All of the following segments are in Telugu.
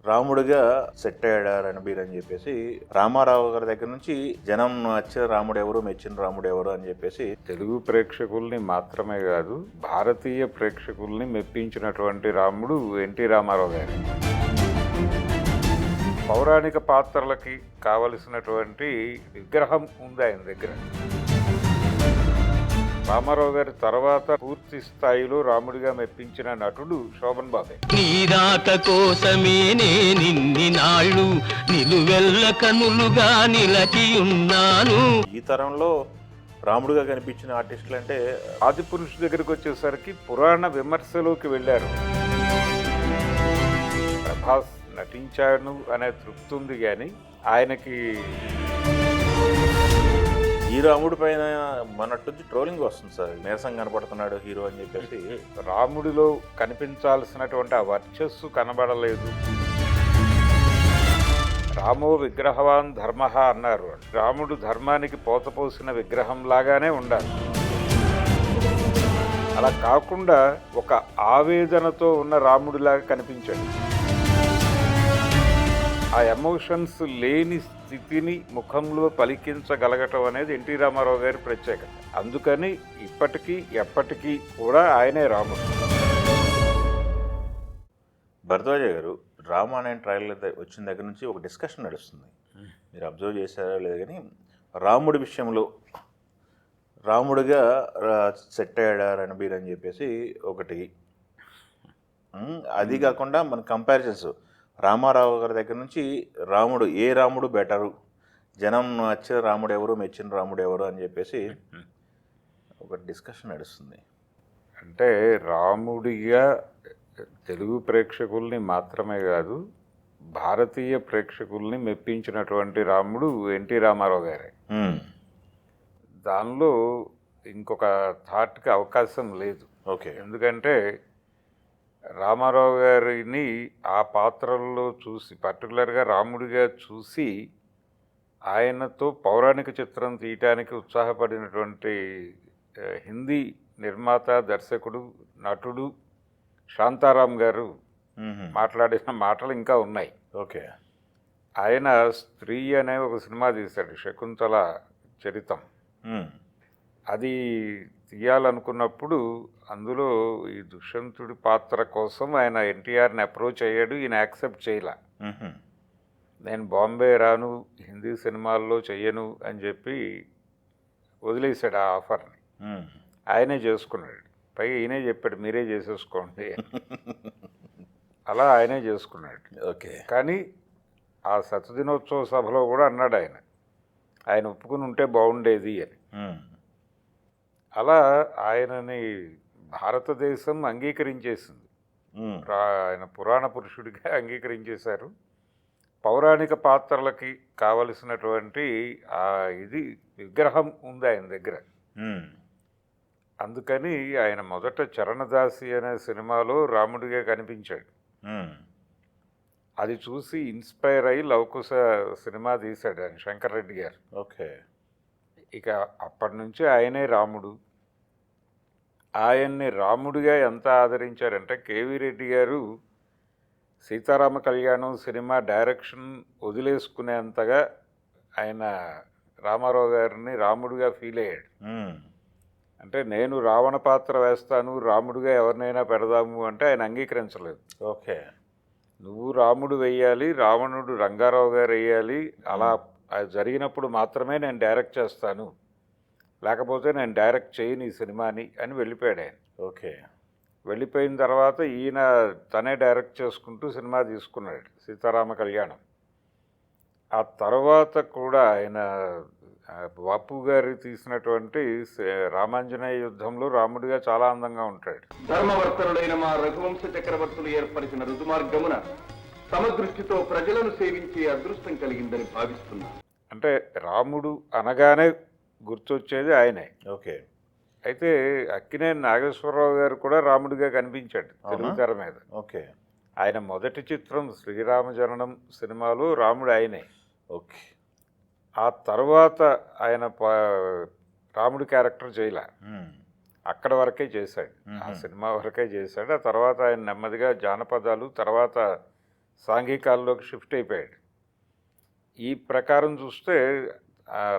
రాముడిగా సెట్ అయ్యాడా రణబీర్ అని చెప్పేసి రామారావు గారి దగ్గర నుంచి జనం నచ్చిన రాముడు ఎవరు, మెచ్చిన రాముడు ఎవరు అని చెప్పేసి తెలుగు ప్రేక్షకుల్ని మాత్రమే కాదు భారతీయ ప్రేక్షకుల్ని మెప్పించినటువంటి రాముడు ఎన్టీ రామారావు గారు. పౌరాణిక పాత్రలకి కావలసినటువంటి విగ్రహం ఉంది ఆయన దగ్గర. రామారావు గారి తర్వాత పూర్తి స్థాయిలో రాముడిగా మెప్పించిన నటుడు శోభన్ బాబే. నీరాక కోసమే నిన్ని నాళ్ళు నిలువెల్ల కనులుగా నిలచి ఉన్నాను. ఈ తరంలో రాముడిగా కనిపించిన ఆర్టిస్టులు అంటే ఆదిపురుషు దగ్గరికి వచ్చేసరికి పురాణ విమర్శలోకి వెళ్ళారు. ప్రభాస్ నటించాను అనే తృప్తి ఉంది, కానీ ఆయనకి ఈ రాముడి పైన మనట్టు ట్రోలింగ్ వస్తుంది సార్. నీరసం కనపడుతున్నాడు హీరో అని చెప్పేసి. రాముడిలో కనిపించాల్సినటువంటి ఆ వర్చస్సు కనబడలేదు. రామో విగ్రహవాన్ ధర్మ అన్నారు. రాముడు ధర్మానికి పోతపోసిన విగ్రహం లాగానే ఉండాలి. అలా కాకుండా ఒక ఆవేదనతో ఉన్న రాముడిలాగా కనిపించాడు. ఆ ఎమోషన్స్ లేని స్థితిని ముఖంలో పలికించగలగటం అనేది ఎన్టీ రామారావు గారి ప్రత్యేకత. అందుకని ఇప్పటికీ ఎప్పటికీ కూడా ఆయనే రాముడు. భరద్వాజ గారు, రామ అనే ట్రైలర్ వచ్చిన దగ్గర నుంచి ఒక డిస్కషన్ నడుస్తుంది. మీరు అబ్జర్వ్ చేశారో లేదు, కానీ రాముడి విషయంలో రాముడిగా సెట్ అయ్యాడా రణబీర్ అని చెప్పేసి ఒకటి. అది కాకుండా మన కంపారిజన్స్ రామారావు గారి దగ్గర నుంచి రాముడు, ఏ రాముడు బెటరు, జనం నచ్చిన రాముడు ఎవరు, మెచ్చిన రాముడు ఎవరు అని చెప్పేసి ఒక డిస్కషన్ నడుస్తుంది. అంటే రాముడిగా తెలుగు ప్రేక్షకుల్ని మాత్రమే కాదు భారతీయ ప్రేక్షకుల్ని మెప్పించినటువంటి రాముడు ఎన్టీ రామారావు గారే. దానిలో ఇంకొక థాట్కి అవకాశం లేదు. ఓకే. ఎందుకంటే రామారావు గారిని ఆ పాత్రల్లో చూసి, పర్టికులర్గా రాముడిగా చూసి ఆయనతో పౌరాణిక చిత్రం తీయటానికి ఉత్సాహపడినటువంటి హిందీ నిర్మాత, దర్శకుడు, నటుడు శాంతారాం గారు మాట్లాడిన మాటలు ఇంకా ఉన్నాయి. ఓకే. ఆయన స్త్రీ అనే ఒక సినిమా తీశాడు, శకుంతల చరితం. అది తీయాలనుకున్నప్పుడు అందులో ఈ దుష్యంతుడి పాత్ర కోసం ఆయన ఎన్టీఆర్ని అప్రోచ్ అయ్యాడు. ఈయన యాక్సెప్ట్ చేయలే. నేను బాంబే రాను, హిందీ సినిమాల్లో చెయ్యను అని చెప్పి వదిలేశాడు ఆ ఆఫర్ని. ఆయనే చేసుకున్నాడు. పైగా ఈయనే చెప్పాడు, మీరే చేసేసుకోండి. అలా ఆయనే చేసుకున్నాడు. ఓకే. కానీ ఆ శతదినోత్సవ సభలో కూడా అన్నాడు ఆయన ఒప్పుకుని ఉంటే బాగుండేది అని. అలా ఆయనని భారతదేశం అంగీకరించేసింది. ఆయన పురాణ పురుషుడిగా అంగీకరించేశారు. పౌరాణిక పాత్రలకి కావలసినటువంటి ఇది విగ్రహం ఉంది ఆయన దగ్గర. అందుకని ఆయన మొదట చరణదాసి అనే సినిమాలో రాముడిగా కనిపించాడు. అది చూసి ఇన్స్పైర్ అయ్యి లవకుశ సినిమా తీశాడు ఆయన, శంకర్ రెడ్డి గారు. ఓకే. ఇక అప్పటి నుంచి ఆయనే రాముడు. ఆయన్ని రాముడిగా ఎంత ఆదరించారంటే కేవీ రెడ్డి గారు సీతారామ కళ్యాణం సినిమా డైరెక్షన్ వదిలేసుకునేంతగా ఆయన రామారావు గారిని రాముడిగా ఫీల్ అయ్యాడు. అంటే నేను రావణ పాత్ర వేస్తాను, రాముడిగా ఎవరినైనా పెడదాము అంటే ఆయన అంగీకరించలేదు. ఓకే. నువ్వు రాముడు వెయ్యాలి, రావణుడు రంగారావు గారు వేయాలి, అలా అది జరిగినప్పుడు మాత్రమే నేను డైరెక్ట్ చేస్తాను, లేకపోతే నేను డైరెక్ట్ చేయను ఈ సినిమాని అని వెళ్ళిపోయాడు ఆయన. ఓకే. వెళ్ళిపోయిన తర్వాత ఈయన తనే డైరెక్ట్ చేసుకుంటూ సినిమా తీసుకున్నాడు, సీతారామ కళ్యాణం. ఆ తర్వాత కూడా ఆయన బాపు గారు తీసినటువంటి రామాంజనేయ యుద్ధంలో రాముడిగా చాలా అందంగా ఉంటాడు. ధర్మవర్తనుడైన మా రఘువంశ చక్రవర్తులు ఏర్పరిచిన రుజుమార్గమున సమదృష్టితో ప్రజలను సేవించే అదృష్టం కలిగిందని భావిస్తున్నాను. అంటే రాముడు అనగానే గుర్తొచ్చేది ఆయనే. ఓకే. అయితే అక్కినేని నాగేశ్వరరావు గారు కూడా రాముడిగా కనిపించాడు తెలుగు తెర మీద. ఓకే. ఆయన మొదటి చిత్రం శ్రీరామచరణం సినిమాలో రాముడు ఆయనే. ఓకే. ఆ తర్వాత ఆయన రాముడి క్యారెక్టర్ చేయలే, అక్కడ వరకే చేశాడు, ఆ సినిమా వరకే చేశాడు. ఆ తర్వాత ఆయన నెమ్మదిగా జానపదాలు, తర్వాత సాంఘికాల్లోకి షిఫ్ట్ అయిపోయాడు. ఈ ప్రకారం చూస్తే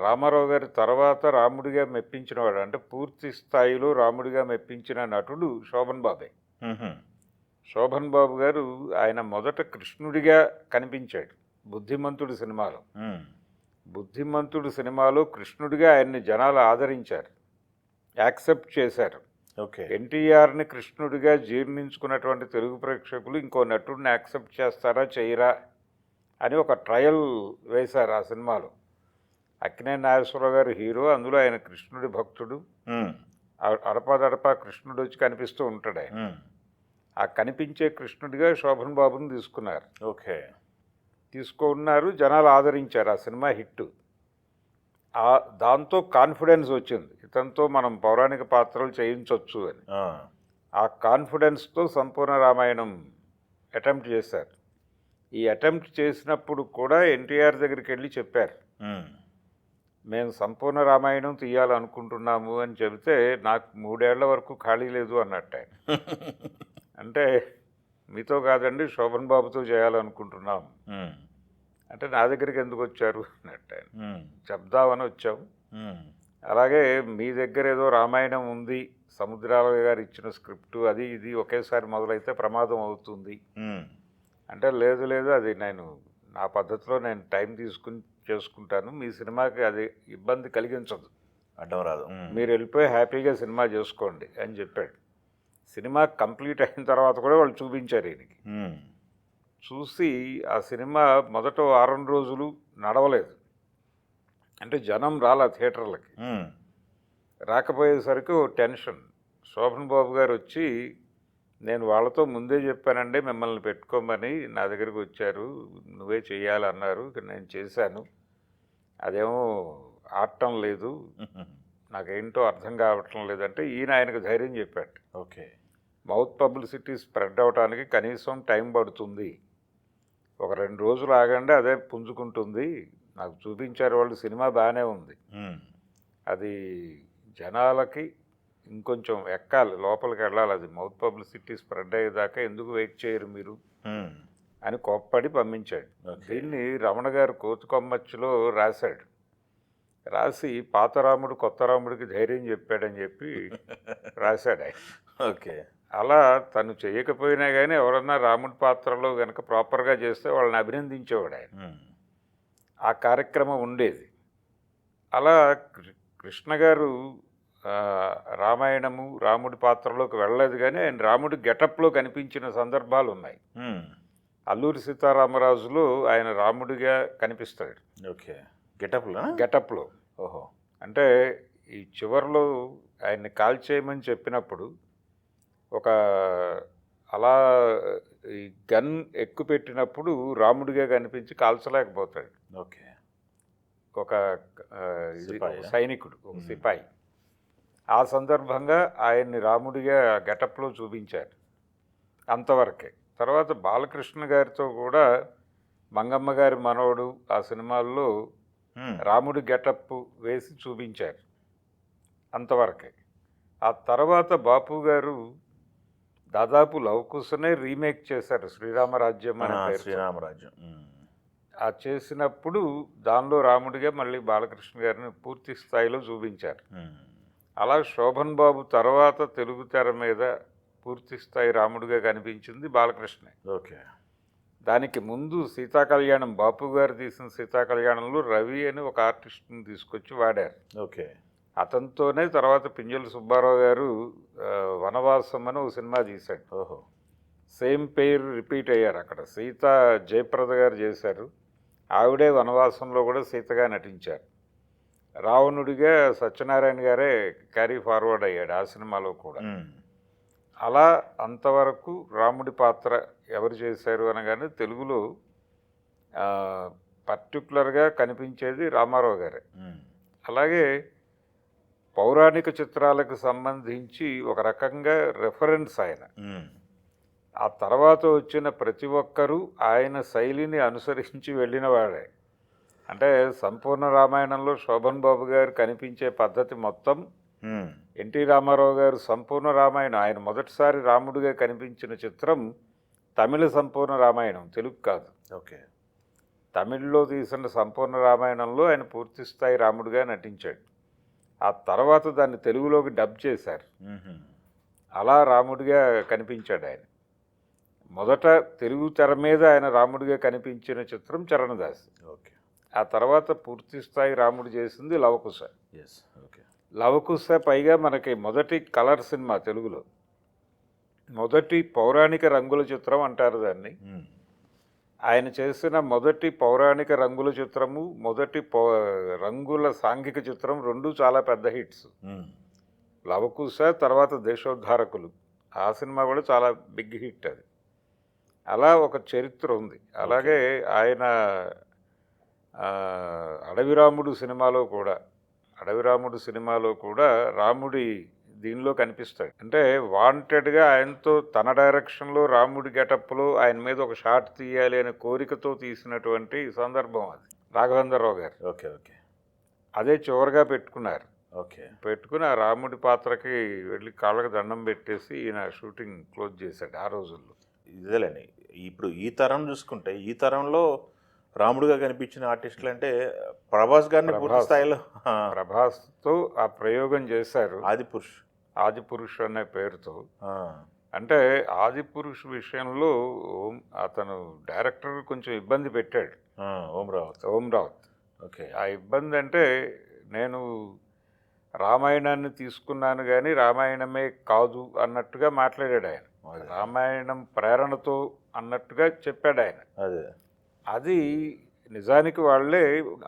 రామారావు గారి తర్వాత రాముడిగా మెప్పించినవాడు, అంటే పూర్తి స్థాయిలో రాముడిగా మెప్పించిన నటుడు శోభన్ బాబే. శోభన్ బాబు గారు ఆయన మొదట కృష్ణుడిగా కనిపించాడు బుద్ధిమంతుడు సినిమాలో. బుద్ధిమంతుడు సినిమాలో కృష్ణుడిగా ఆయన్ని జనాలు ఆదరించారు, యాక్సెప్ట్ చేశారు. ఓకే. ఎన్టీఆర్ని కృష్ణుడిగా జీర్ణించుకున్నటువంటి తెలుగు ప్రేక్షకులు ఇంకో నటుడిని యాక్సెప్ట్ చేస్తారా చేయరా అని ఒక ట్రయల్ వేశారు ఆ సినిమాలో. అక్కినేని నాగేశ్వరరావు గారు హీరో, అందులో ఆయన కృష్ణుడి భక్తుడు. అడపాదడపా కృష్ణుడు వచ్చి కనిపిస్తూ ఉంటాడు ఆయన. ఆ కనిపించే కృష్ణుడిగా శోభన్ బాబుని తీసుకున్నారు. ఓకే. తీసుకున్నారు, జనాలు ఆదరించారు. ఆ సినిమా హిట్. దాంతో కాన్ఫిడెన్స్ వచ్చింది, ఇతనితో మనం పౌరాణిక పాత్రలు చేయించవచ్చు అని. ఆ కాన్ఫిడెన్స్తో సంపూర్ణ రామాయణం అటెంప్ట్ చేశారు. ఈ అటెంప్ట్ చేసినప్పుడు కూడా ఎన్టీఆర్ దగ్గరికి వెళ్ళి చెప్పారు, మేము సంపూర్ణ రామాయణం తీయాలనుకుంటున్నాము అని చెబితే నాకు 3 ఏళ్ల వరకు ఖాళీ లేదు అన్నట్టు ఆయన. అంటే మీతో కాదండి, శోభన్ బాబుతో చేయాలనుకుంటున్నాం అంటే నా దగ్గరికి ఎందుకు వచ్చారు అన్నట్టు ఆయన. చెప్దామని వచ్చాం. అలాగే మీ దగ్గర ఏదో రామాయణం ఉంది, సముద్రాల గారు ఇచ్చిన స్క్రిప్టు అది ఇది ఒకేసారి మొదలైతే ప్రమాదం అవుతుంది అంటే, లేదు లేదు, అది నేను నా పద్ధతిలో నేను టైం తీసుకుని చేసుకుంటాను, మీ సినిమాకి అది ఇబ్బంది కలిగించదు, అడ్డం రాదు, మీరు వెళ్ళిపోయి హ్యాపీగా సినిమా చేసుకోండి అని చెప్పాడు. సినిమా కంప్లీట్ అయిన తర్వాత కూడా వాళ్ళు చూపించారు ఈయనకి. చూసి ఆ సినిమా మొదట 6 రోజులు నడవలేదు, అంటే జనం రాలా థియేటర్లకి. రాకపోయేసరికి ఓ టెన్షన్. శోభన్ బాబు గారు వచ్చి, నేను వాళ్ళతో ముందే చెప్పానండి మిమ్మల్ని పెట్టుకోమని, నా దగ్గరికి వచ్చారు, నువ్వే చెయ్యాలన్నారు, నేను చేశాను, అదేమో ఆడటం లేదు, నాకేంటో అర్థం కావటం లేదంటే ఈయన ఆయనకు ధైర్యం చెప్పాడు. ఓకే. మౌత్ పబ్లిసిటీ స్ప్రెడ్ అవడానికి కనీసం టైం పడుతుంది, ఒక 2 రోజులు ఆగండి, అదే పుంజుకుంటుంది, నాకు చూపించారు వాళ్ళు, సినిమా బాగానే ఉంది, అది జనాలకి ఇంకొంచెం ఎక్కాలి, లోపలికి వెళ్ళాలి, అది మౌత్ పబ్లిసిటీ స్ప్రెడ్ అయ్యేదాకా ఎందుకు వెయిట్ చేయరు మీరు అని కోప్పడి పంపించాడు. దీన్ని రమణ గారు కోతుకొమ్మచ్చిలో రాశాడు. రాసి పాత రాముడు కొత్త రాముడికి ధైర్యం చెప్పాడని చెప్పి రాశాడు ఆయన. ఓకే. అలా తను చేయకపోయినా కానీ ఎవరన్నా రాముడి పాత్రలో కనుక ప్రాపర్గా చేస్తే వాళ్ళని అభినందించేవాడు ఆయన. ఆ కార్యక్రమం ఉండేది. అలా కృష్ణ గారు రామాయణము రాముడి పాత్రలోకి వెళ్ళలేదు, కానీ ఆయన రాముడి గెటప్లో కనిపించిన సందర్భాలు ఉన్నాయి. అల్లూరి సీతారామరాజులో ఆయన రాముడిగా కనిపిస్తాడు. ఓకే. గెటప్లో. ఓహో. అంటే ఈ చివరిలో ఆయన్ని కాల్చేయమని చెప్పినప్పుడు ఒక అలా ఈ గన్ ఎక్కుపెట్టినప్పుడు రాముడిగా కనిపించి కాల్చలేకపోతాడు. ఓకే. ఒక సైనికుడు, ఒక సిపాయి. ఆ సందర్భంగా ఆయన్ని రాముడిగా గెటప్లో చూపించారు, అంతవరకే. తర్వాత బాలకృష్ణ గారితో కూడా మంగమ్మ గారి మనవడు ఆ సినిమాల్లో రాముడి గెటప్ వేసి చూపించారు, అంతవరకే. ఆ తర్వాత బాపు గారు దాదాపు లవకుశనే రీమేక్ చేశారు, శ్రీరామరాజ్యం అనే పేరు. శ్రీరామరాజ్యం ఆ చేసినప్పుడు దానిలో రాముడిగా మళ్ళీ బాలకృష్ణ గారిని పూర్తి స్థాయిలో చూపించారు. అలా శోభన్ బాబు తర్వాత తెలుగు తెర మీద పూర్తి స్థాయి రాముడిగా కనిపించింది బాలకృష్ణ. ఓకే. దానికి ముందు సీతా కళ్యాణం, బాపు గారు తీసిన సీతా కళ్యాణంలో రవి అని ఒక ఆర్టిస్ట్ని తీసుకొచ్చి వాడారు. ఓకే. అతనితోనే తర్వాత పింజల సుబ్బారావు గారు వనవాసం అని ఒక సినిమా తీశాడు. ఓహో. సేమ్ పేరు రిపీట్ అయ్యారు అక్కడ. సీత జయప్రద గారు చేశారు, ఆవిడే వనవాసంలో కూడా సీతగా నటించారు. రావణుడిగా సత్యనారాయణ గారే క్యారీ ఫార్వర్డ్ అయ్యాడు ఆ సినిమాలో కూడా. అలా అంతవరకు రాముడి పాత్ర ఎవరు చేశారు అనగానే తెలుగులో పర్టికులర్గా కనిపించేది రామారావు గారే. అలాగే పౌరాణిక చిత్రాలకు సంబంధించి ఒక రకంగా రెఫరెన్స్ ఆయన. ఆ తర్వాత వచ్చిన ప్రతి ఒక్కరూ ఆయన శైలిని అనుసరించి వెళ్ళిన వాడే. అంటే సంపూర్ణ రామాయణంలో శోభన్ బాబు గారు కనిపించే పద్ధతి మొత్తం, ఎన్టీ రామారావు గారు సంపూర్ణ రామాయణం ఆయన మొదటిసారి రాముడిగా కనిపించిన చిత్రం తమిళ సంపూర్ణ రామాయణం, తెలుగు కాదు. ఓకే. తమిళ్లో తీసిన సంపూర్ణ రామాయణంలో ఆయన పూర్తి స్థాయి రాముడిగా నటించాడు. ఆ తర్వాత దాన్ని తెలుగులోకి డబ్ చేశారు. అలా రాముడిగా కనిపించాడు ఆయన. మొదట తెలుగు తెర మీద ఆయన రాముడిగా కనిపించిన చిత్రం చరణదాస్. ఓకే. ఆ తర్వాత పూర్తి స్థాయి రాముడు చేసింది లవకుశ. ఎస్. ఓకే. లవకుశ పైగా మనకి మొదటి కలర్ సినిమా తెలుగులో, మొదటి పౌరాణిక రంగుల చిత్రం అంటారు దాన్ని. ఆయన చేసిన మొదటి పౌరాణిక రంగుల చిత్రము, మొదటి రంగుల సాంఘిక చిత్రం రెండు చాలా పెద్ద హిట్స్. లవకుశ, తర్వాత దేశోద్ధారకులు, ఆ సినిమా కూడా చాలా బిగ్ హిట్. అది అలా ఒక చరిత్ర ఉంది. అలాగే ఆయన అడవిరాముడు సినిమాలో కూడా రాముడి దీనిలో కనిపిస్తాడు. అంటే వాంటెడ్గా ఆయనతో తన డైరెక్షన్లో రాముడి గెటప్లో ఆయన మీద ఒక షాట్ తీయాలి అనే కోరికతో తీసినటువంటి సందర్భం అది రాఘవేంద్రరావు గారు. ఓకే. ఓకే. అదే చివరిగా పెట్టుకున్నారు. ఓకే. పెట్టుకుని ఆ రాముడి పాత్రకి వెళ్ళి కాళ్ళకి దండం పెట్టేసి ఈయన షూటింగ్ క్లోజ్ చేశాడు ఆ రోజుల్లో. ఇదేలేండి. ఇప్పుడు ఈ తరం చూసుకుంటే, ఈ తరంలో రాముడిగా కనిపించిన ఆర్టిస్టులు అంటే ప్రభాస్ గారిని పూర్తి స్థాయిలో ప్రభాస్తో ఆ ప్రయోగం చేశారు, ఆదిపురుష్ అనే పేరుతో. అంటే ఆదిపురుష్ విషయంలో అతను డైరెక్టర్ కొంచెం ఇబ్బంది పెట్టాడు, ఓం రావత్. ఓకే. ఆ ఇబ్బంది అంటే, నేను రామాయణాన్ని తీసుకున్నాను కానీ రామాయణమే కాదు అన్నట్టుగా మాట్లాడాడు ఆయన. రామాయణం ప్రేరణతో అన్నట్టుగా చెప్పాడు ఆయన. అది నిజానికి వాళ్ళే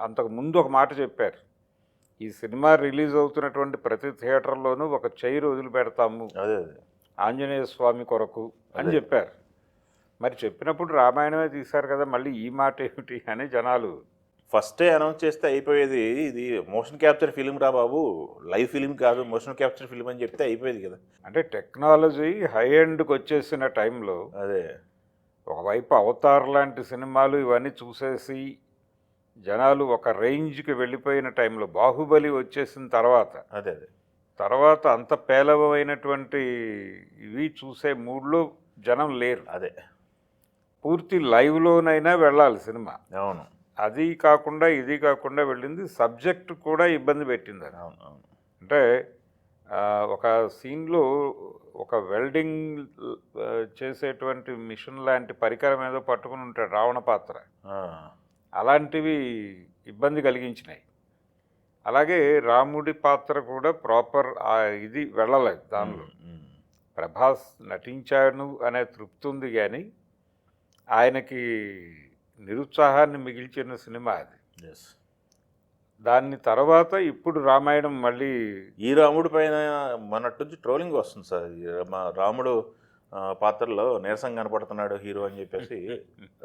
అంతకు ముందు ఒక మాట చెప్పారు, ఈ సినిమా రిలీజ్ అవుతున్నటువంటి ప్రతి థియేటర్లోనూ ఒక చైర్ వదిలిపెడతాము ఆంజనేయ స్వామి కొరకు అని చెప్పారు. మరి చెప్పినప్పుడు రామాయణమే తీశారు కదా, మళ్ళీ ఈ మాట ఏమిటి అని జనాలు ఫస్టే అనౌన్స్ చేస్తే అయిపోయేది, ఇది మోషన్ క్యాప్చర్ ఫిలిం రా బాబు, లైవ్ ఫిలిం కాదు మోషన్ క్యాప్చర్ ఫిలిం అని చెప్తే అయిపోయేది కదా. అంటే టెక్నాలజీ హై ఎండ్కి వచ్చేసిన టైంలో, ఒకవైపు అవతార్ లాంటి సినిమాలు ఇవన్నీ చూసేసి జనాలు ఒక రేంజ్కి వెళ్ళిపోయిన టైంలో, బాహుబలి వచ్చేసిన తర్వాత అంత పేలవమైనటువంటి ఇవి చూసే మూడ్లో జనం లేరు. పూర్తి లైవ్లోనైనా వెళ్ళాలి సినిమా. అవును. అది కాకుండా ఇది కాకుండా వెళ్ళింది, సబ్జెక్ట్ కూడా ఇబ్బంది పెట్టింది. అంటే ఒక సీన్లో ఒక వెల్డింగ్ చేసేటువంటి మిషన్ లాంటి పరికరం ఏదో పట్టుకుని ఉంటాడు రావణ పాత్ర, అలాంటివి ఇబ్బంది కలిగించినాయి. అలాగే రాముడి పాత్ర కూడా ప్రాపర్ ఇది వెళ్ళలేదు దానిలో. ప్రభాస్ నటించాను అనే తృప్తి ఉంది కానీ ఆయనకి నిరుత్సాహాన్ని మిగిల్చిన సినిమా అది. దాని తర్వాత ఇప్పుడు రామాయణం మళ్ళీ ఈ రాముడి పైన మొన్నటి నుంచి ట్రోలింగ్ వస్తుంది సార్. మా రాముడు పాత్రలో నీరసం కనపడుతున్నాడు హీరో అని చెప్పేసి,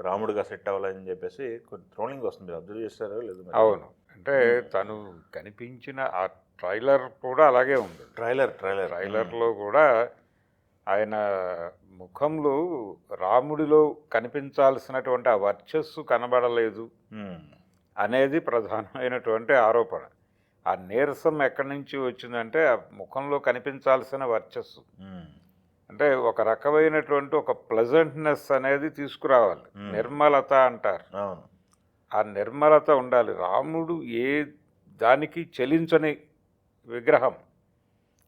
రాముడుగా సెట్ అవ్వాలని చెప్పేసి కొంచెం ట్రోలింగ్ వస్తుంది. మీరు అబ్జర్వ్ చేస్తారో లేదు? అవును. అంటే తను కనిపించిన ఆ ట్రైలర్ కూడా అలాగే ఉంది. ట్రైలర్లో కూడా ఆయన ముఖంలో రాముడిలో కనిపించాల్సినటువంటి ఆ వర్చస్సు కనబడలేదు అనేది ప్రధానమైనటువంటి ఆరోపణ. ఆ నీరసం ఎక్కడి నుంచి వచ్చిందంటే ఆ ముఖంలో కనిపించాల్సిన వర్చస్సు, అంటే ఒక రకమైనటువంటి ఒక ప్లెజెంట్నెస్ అనేది తీసుకురావాలి. నిర్మలత అంటారు, ఆ నిర్మలత ఉండాలి. రాముడు ఏ దానికి చెలించని విగ్రహం,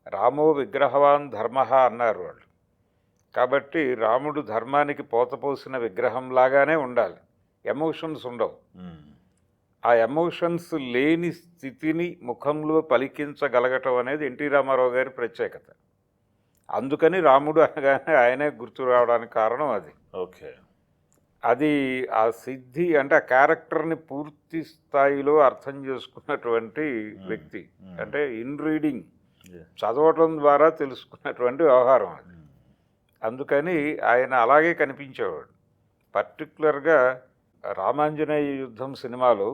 రామో విగ్రహవాన్ ధర్మ అన్నారు వాళ్ళు. కాబట్టి రాముడు ధర్మానికి పోతపోసిన విగ్రహంలాగానే ఉండాలి, ఎమోషన్స్ ఉండవు. ఆ ఎమోషన్స్ లేని స్థితిని ముఖంలో పలికించగలగటం అనేది ఎన్టీ రామారావు గారి ప్రత్యేకత. అందుకని రాముడు అనగానే ఆయనే గుర్తు రావడానికి కారణం అది. అది ఆ సిద్ధి, అంటే ఆ క్యారెక్టర్ని పూర్తి స్థాయిలో అర్థం చేసుకున్నటువంటి వ్యక్తి. అంటే ఇన్ రీడింగ్, చదవటం ద్వారా తెలుసుకున్నటువంటి వ్యవహారం అది. అందుకని ఆయన అలాగే కనిపించేవాడు. పర్టికులర్గా రామాంజనేయ యుద్ధం సినిమాలో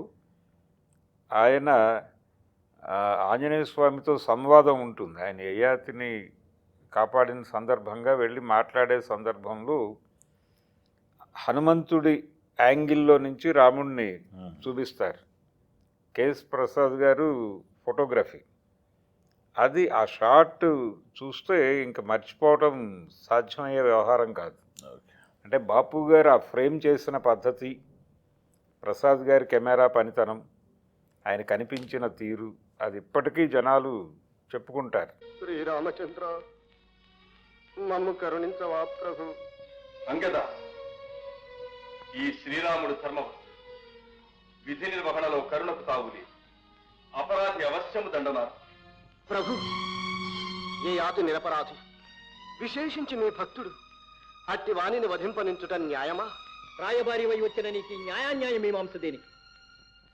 ఆయన ఆంజనేయ స్వామితో సంవాదం ఉంటుంది. ఆయన యయాతిని కాపాడిన సందర్భంగా వెళ్ళి మాట్లాడే సందర్భంలో హనుమంతుడి యాంగిల్లో నుంచి రాముడిని చూపిస్తారు. కేఎస్ ప్రసాద్ గారు ఫోటోగ్రఫీ. అది ఆ షాట్ చూస్తే ఇంక మర్చిపోవటం సాధ్యమయ్యే వ్యవహారం కాదు. అంటే బాపు గారు ఆ ఫ్రేమ్ చేసిన పద్ధతి, ప్రసాద్ గారి కెమెరా పనితనం, ఆయన కనిపించిన తీరు, అది ఇప్పటికీ జనాలు చెప్పుకుంటారు. శ్రీరామచంద్ర మమ్ము కరుణించవా ప్రభు. అంగద, ఈ శ్రీరాముడు ధర్మం విధి నిర్వహణలో కరుణకు తావులే. అపరాధి అవశ్యము దండనారు. ప్రభు, ఈ యాతి నిరపరాధి, విశేషించి మీ భక్తుడు అట్టి వాణిని వధింపనించుట న్యాయమా? రాయబారి వై వచ్చిన నీకు న్యాయాన్యాయ మీమాంస దేనికి?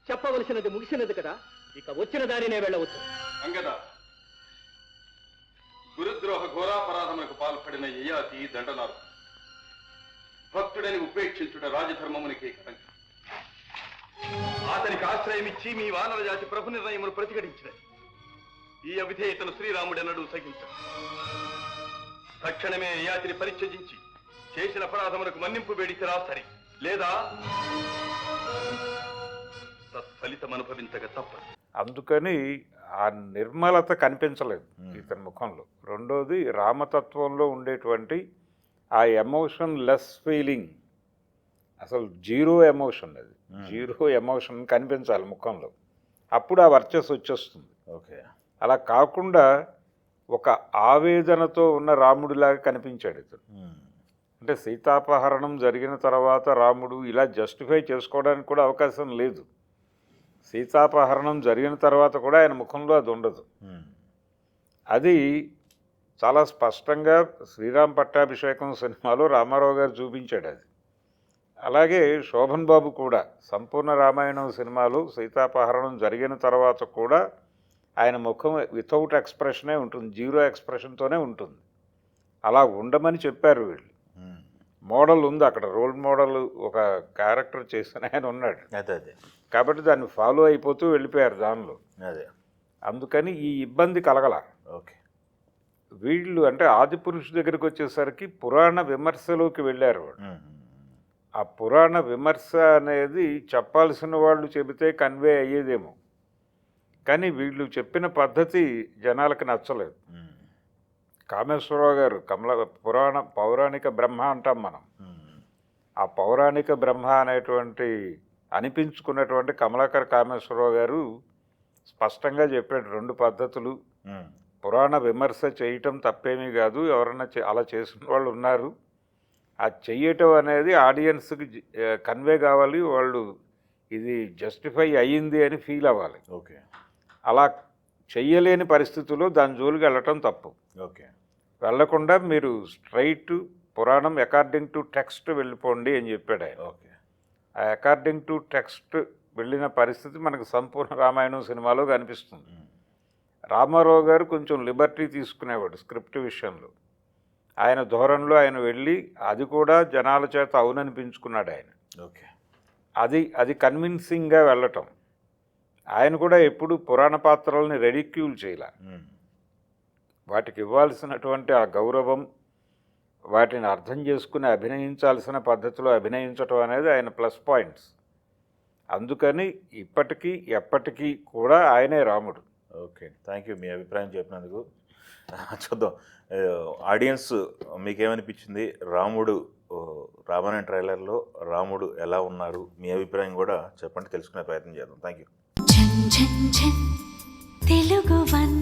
చెప్పవలసినది ముగిసినది కదా, ఇక వచ్చిన దారినే వెళ్ళవచ్చు. అంగద, గురుద్రోహ ఘోరాపరాధమునకు పాల్పడిన యయాతి దండనారు. భక్తుడని ఉపేక్షించుట రాజధర్మమునికే కలంకం. అతనికి ఆశ్రయమిచ్చి మీ వానర జాతి ప్రభు నిర్ణయమును ప్రతిఘటించినది. ఈ అవిధేయతను శ్రీరాముడెన్నడూ సహించడు. తక్షణమే యయాతిని పరిత్యజించి చేసిన అపరాధమునకు మన్నింపు వేడికిరా సరి, లేదా తత్ఫలితం అనుభవించక తప్పదు. అందుకని ఆ నిర్మలత కనిపించలేదు ఇతని ముఖంలో. రెండోది, రామతత్వంలో ఉండేటువంటి ఆ ఎమోషన్ లెస్ ఫీలింగ్, అసలు జీరో ఎమోషన్, అది జీరో ఎమోషన్ కనిపించాలి ముఖంలో, అప్పుడు ఆ వర్చస్సు వచ్చేస్తుంది. ఓకే, అలా కాకుండా ఒక ఆవేదనతో ఉన్న రాముడిలాగా కనిపించాడు ఇతను. అంటే సీతాపహరణం జరిగిన తర్వాత రాముడు ఇలా జస్టిఫై చేసుకోవడానికి కూడా అవకాశం లేదు. సీతాపహరణం జరిగిన తర్వాత కూడా ఆయన ముఖంలో అది ఉండదు. అది చాలా స్పష్టంగా శ్రీరామ్ పట్టాభిషేకం సినిమాలో రామారావు గారు చూపించాడు అది. అలాగే శోభన్ బాబు కూడా సంపూర్ణ రామాయణం సినిమాలో సీతాపహరణం జరిగిన తర్వాత కూడా ఆయన ముఖం వితౌట్ ఎక్స్ప్రెషనే ఉంటుంది, జీరో ఎక్స్ప్రెషన్తోనే ఉంటుంది. అలా ఉండమని చెప్పారు వీళ్ళు. మోడల్ ఉంది అక్కడ, రోల్ మోడల్ ఒక క్యారెక్టర్ చేసిన ఆయన ఉన్నాడు. అదే కాబట్టి దాన్ని ఫాలో అయిపోతూ వెళ్ళిపోయారు దానిలో. అదే అందుకని ఈ ఇబ్బంది కలగల. ఓకే, వీళ్ళు అంటే ఆదిపురుషు దగ్గరికి వచ్చేసరికి పురాణ విమర్శలోకి వెళ్ళారు వాళ్ళు. ఆ పురాణ విమర్శ అనేది చెప్పాల్సిన వాళ్ళు చెబితే కన్వే అయ్యేదేమో, కానీ వీళ్ళు చెప్పిన పద్ధతి జనాలకు నచ్చలేదు. కామేశ్వరరావు గారు పౌరాణిక బ్రహ్మ అంటాం మనం. ఆ పౌరాణిక బ్రహ్మ అనేటువంటి అనిపించుకున్నటువంటి కమలాకర్ కామేశ్వరరావు గారు స్పష్టంగా చెప్పాడు, రెండు పద్ధతులు. పురాణ విమర్శ చేయటం తప్పేమీ కాదు, ఎవరన్నా అలా చేసిన వాళ్ళు ఉన్నారు. అది చెయ్యటం అనేది ఆడియన్స్కి కన్వే కావాలి, వాళ్ళు ఇది జస్టిఫై అయ్యింది అని ఫీల్ అవ్వాలి. ఓకే, అలా చెయ్యలేని పరిస్థితుల్లో దాని జోలికి వెళ్ళటం తప్పు. ఓకే, వెళ్లకుండా మీరు straight Puranam according to text వెళ్ళిపోండి అని చెప్పాడు ఆయన. ఓకే, ఆ అకార్డింగ్ టు టెక్స్ట్ వెళ్ళిన పరిస్థితి మనకు సంపూర్ణ రామాయణం సినిమాలో కనిపిస్తుంది. రామారావు గారు కొంచెం లిబర్టీ తీసుకునేవాడు స్క్రిప్ట్ విషయంలో. ఆయన ధోరణిలో ఆయన వెళ్ళి అది కూడా జనాల చేత అవుననిపించుకున్నాడు ఆయన. ఓకే, అది కన్విన్సింగ్గా వెళ్ళటం. ఆయన కూడా ఎప్పుడు పురాణ పాత్రల్ని రెడిక్యూల్ చేయాల, వాటికి ఇవ్వాల్సినటువంటి ఆ గౌరవం, వాటిని అర్థం చేసుకుని అభినయించాల్సిన పద్ధతిలో అభినయించటం అనేది ఆయన ప్లస్ పాయింట్స్. అందుకని ఇప్పటికీ ఎప్పటికీ కూడా ఆయనే రాముడు. ఓకే, థ్యాంక్ యూ మీ అభిప్రాయం చెప్పినందుకు. చూద్దాం ఆడియన్స్ మీకేమనిపించింది, రామాయణ ట్రైలర్లో రాముడు ఎలా ఉన్నారు, మీ అభిప్రాయం కూడా చెప్పండి, తెలుసుకునే ప్రయత్నం చేద్దాం. Thank you. తెలుగు వన్